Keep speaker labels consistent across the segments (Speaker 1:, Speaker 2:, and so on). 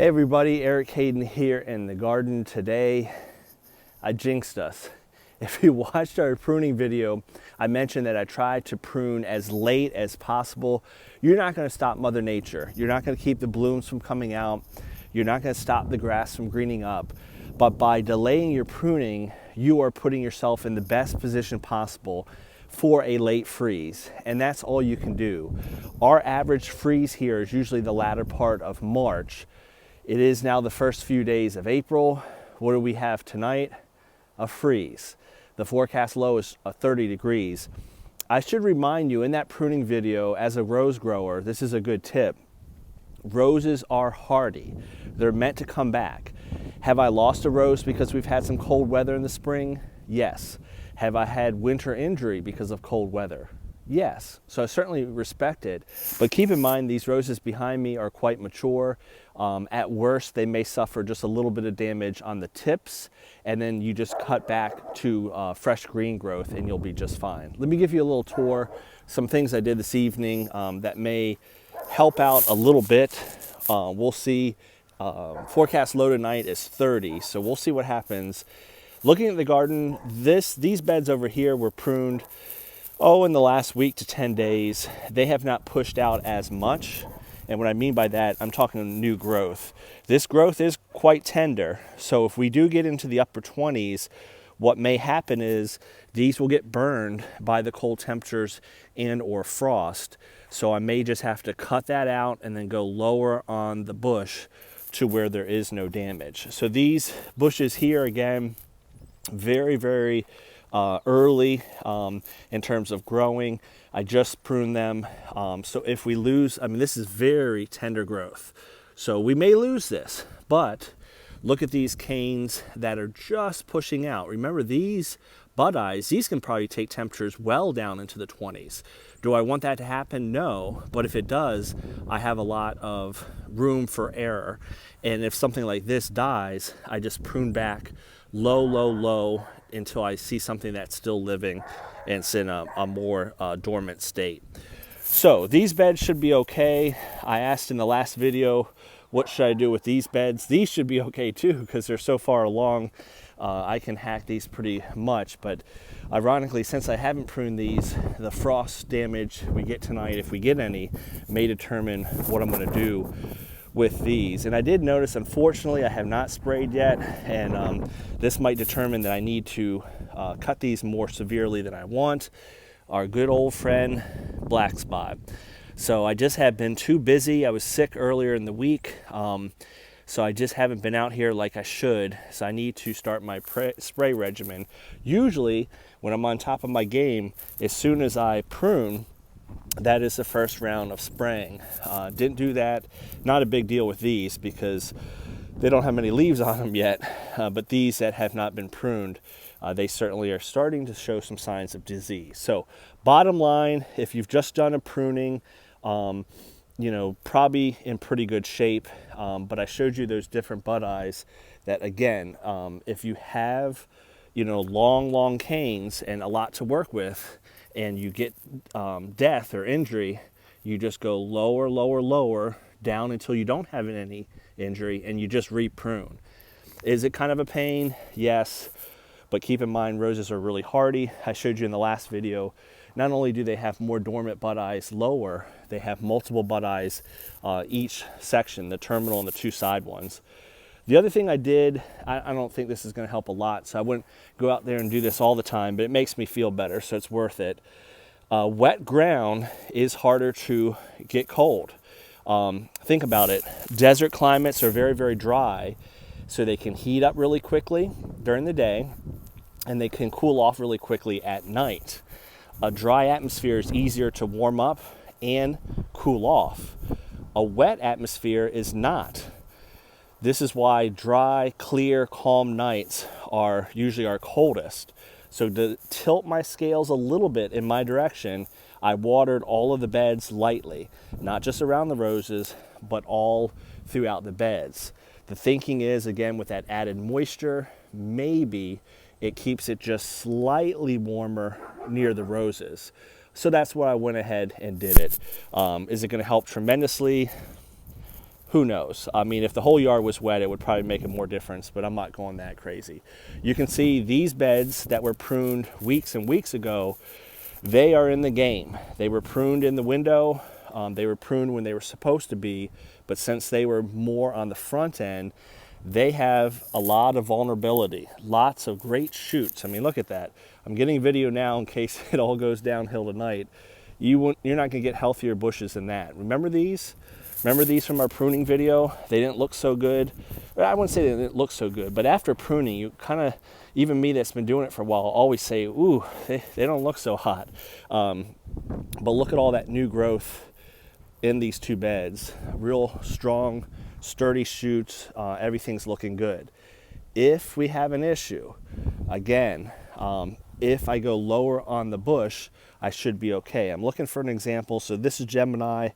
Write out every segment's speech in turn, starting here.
Speaker 1: Hey everybody, Eric Hayden here in the garden today. I jinxed us. If you watched our pruning video, I mentioned that I tried to prune as late as possible. You're not going to stop Mother Nature. You're not going to keep the blooms from coming out. You're not going to stop the grass from greening up. But by delaying your pruning, you are putting yourself in the best position possible for a late freeze. And that's all you can do. Our average freeze here is usually the latter part of March. It is now the first few days of April. What do we have tonight? A freeze. The forecast low is 30 degrees. I should remind you in that pruning video, as a rose grower, this is a good tip. Roses are hardy. They're meant to come back. Have I lost a rose because we've had some cold weather in the spring? Yes. Have I had winter injury because of cold weather? Yes. So I certainly respect it, but keep in mind these roses behind me are quite mature. At worst, they may suffer just a little bit of damage on the tips, and then you just cut back to fresh green growth and you'll be just fine. Let me give you a little tour, some things I did this evening that may help out a little bit. We'll see. Forecast low tonight is 30, so we'll see what happens. Looking at the garden, these beds over here were pruned in the last week to 10 days. They have not pushed out as much. And what I mean by that, I'm talking new growth. This growth is quite tender. So if we do get into the upper 20s, what may happen is these will get burned by the cold temperatures and or frost. So I may just have to cut that out and then go lower on the bush to where there is no damage. So these bushes here, again, very, very early in terms of growing. I just pruned them. So if we lose, this is very tender growth. So we may lose this, but look at these canes that are just pushing out. Remember, these bud eyes, these can probably take temperatures well down into the 20s. Do I want that to happen? No, but if it does, I have a lot of room for error. And if something like this dies, I just prune back low, low, low until I see something that's still living and it's in a more dormant state. So these beds should be okay. I asked in the last video, what should I do with these beds? These should be okay too because they're so far along. I can hack these pretty much, but ironically, since I haven't pruned these, the frost damage we get tonight, if we get any, may determine what I'm going to do with these. And I did notice, unfortunately, I have not sprayed yet, and this might determine that I need to cut these more severely than I want. Our good old friend, black spot. So I just have been too busy. I was sick earlier in the week, so I just haven't been out here like I should. So I need to start my spray regimen. Usually, when I'm on top of my game, as soon as I prune, that is the first round of spraying. Didn't do that. Not a big deal with these because they don't have many leaves on them yet. But these that have not been pruned, they certainly are starting to show some signs of disease. So bottom line, if you've just done a pruning, probably in pretty good shape. But I showed you those different bud eyes that, again, if you have, long canes and a lot to work with, and you get death or injury, you just go lower, lower, lower down until you don't have any injury, and you just re-prune. Is it kind of a pain? Yes, but keep in mind roses are really hardy. I showed you in the last video, not only do they have more dormant bud eyes lower, they have multiple bud eyes each section, the terminal and the two side ones. The other thing I did, I don't think this is going to help a lot, so I wouldn't go out there and do this all the time, but it makes me feel better, so it's worth it. Wet ground is harder to get cold. Think about it. Desert climates are very, very dry, so they can heat up really quickly during the day, and they can cool off really quickly at night. A dry atmosphere is easier to warm up and cool off. A wet atmosphere is not. This is why dry, clear, calm nights are usually our coldest. So to tilt my scales a little bit in my direction, I watered all of the beds lightly, not just around the roses, but all throughout the beds. The thinking is, again, with that added moisture, maybe it keeps it just slightly warmer near the roses. So that's why I went ahead and did it. Is it going to help tremendously? Who knows? I mean, if the whole yard was wet, it would probably make a more difference, but I'm not going that crazy. You can see these beds that were pruned weeks and weeks ago, they are in the game. They were pruned in the window. They were pruned when they were supposed to be, but since they were more on the front end, they have a lot of vulnerability, lots of great shoots. I mean, look at that. I'm getting video now in case it all goes downhill tonight. You're not gonna get healthier bushes than that. Remember these? Remember these from our pruning video? They didn't look so good. I wouldn't say they didn't look so good, but after pruning, you kind of, even me that's been doing it for a while, always say, ooh, they don't look so hot. But look at all that new growth in these two beds. Real strong, sturdy shoots. Everything's looking good. If we have an issue, again, if I go lower on the bush, I should be okay. I'm looking for an example. So this is Gemini.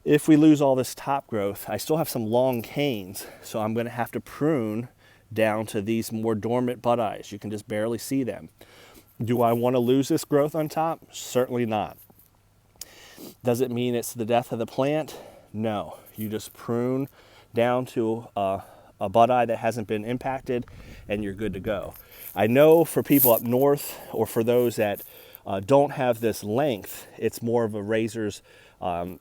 Speaker 1: If we lose all this top growth, I still have some long canes, so I'm going to have to prune down to these more dormant bud eyes. You can just barely see them. Do I want to lose this growth on top? Certainly not. Does it mean it's the death of the plant? No. You just prune down to a bud eye that hasn't been impacted, and you're good to go. I know for people up north, or for those that don't have this length, it's more of a razor's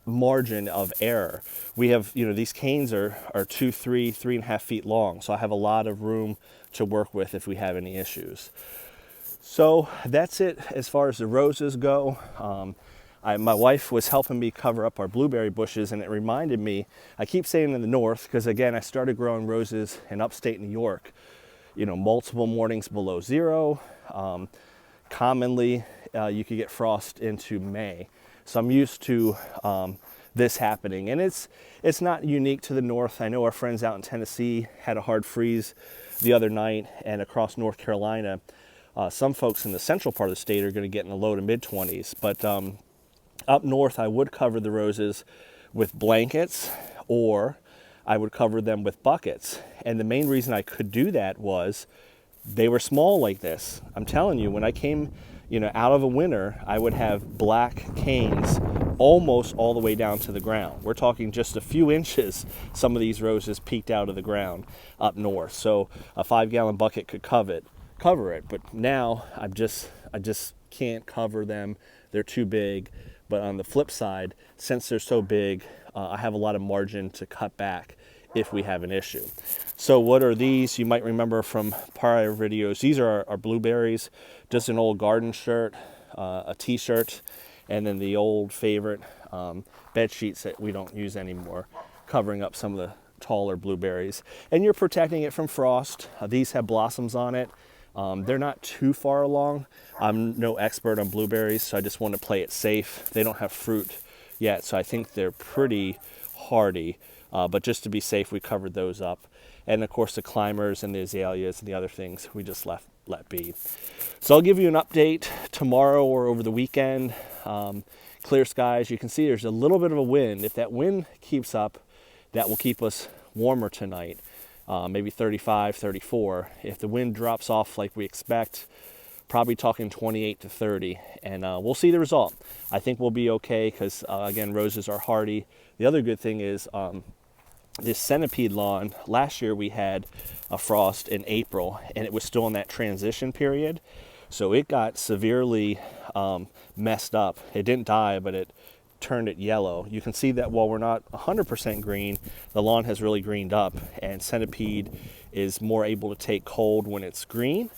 Speaker 1: margin of error. We have, these canes are 2, 3, 3.5 feet long, so I have a lot of room to work with if we have any issues. So that's it as far as the roses go. My wife was helping me cover up our blueberry bushes, and it reminded me, I keep saying in the north, because again, I started growing roses in upstate New York, multiple mornings below zero. Commonly, you could get frost into May. So I'm used to this happening, and it's not unique to the north. I know our friends out in Tennessee had a hard freeze the other night, and across North Carolina, some folks in the central part of the state are going to get in the low to mid 20s. But up north, I would cover the roses with blankets, or I would cover them with buckets. And the main reason I could do that was they were small like this. I'm telling you, when I came out of a winter, I would have black canes almost all the way down to the ground. We're talking just a few inches. Some of these roses peeked out of the ground up north. So a 5-gallon bucket could cover it. But now I just can't cover them. They're too big. But on the flip side, since they're so big, I have a lot of margin to cut back if we have an issue. So what are these? You might remember from prior videos. These are our blueberries, just an old garden shirt, a t-shirt, and then the old favorite bed sheets that we don't use anymore, covering up some of the taller blueberries. And you're protecting it from frost. These have blossoms on it. They're not too far along. I'm no expert on blueberries, so I just want to play it safe. They don't have fruit yet, so I think they're pretty hardy. But just to be safe, we covered those up. And of course the climbers and the azaleas and the other things we just let be. So I'll give you an update tomorrow or over the weekend. Clear skies. You can see there's a little bit of a wind. If that wind keeps up, that will keep us warmer tonight. Maybe 35, 34. If the wind drops off like we expect, probably talking 28 to 30, and we'll see the result. I think we'll be okay because, again, roses are hardy. The other good thing is this centipede lawn, last year we had a frost in April, and it was still in that transition period. So it got severely messed up. It didn't die, but it turned it yellow. You can see that while we're not 100% green, the lawn has really greened up, and centipede is more able to take cold when it's greened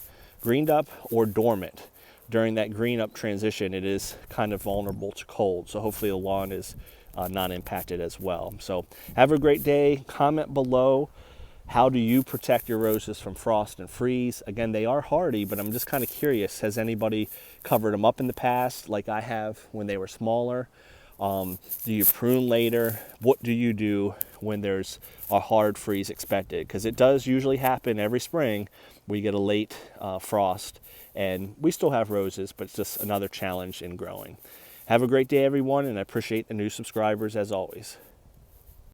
Speaker 1: up, or dormant. During that green up transition, it is kind of vulnerable to cold. So hopefully the lawn is not impacted as well. So have a great day. Comment below, how do you protect your roses from frost and freeze? Again, they are hardy, but I'm just kind of curious, has anybody covered them up in the past like I have when they were smaller? Do you prune later? What do you do when there's a hard freeze expected? Because it does usually happen every spring. We get a late frost, and we still have roses, but it's just another challenge in growing. Have a great day, everyone, and I appreciate the new subscribers as always.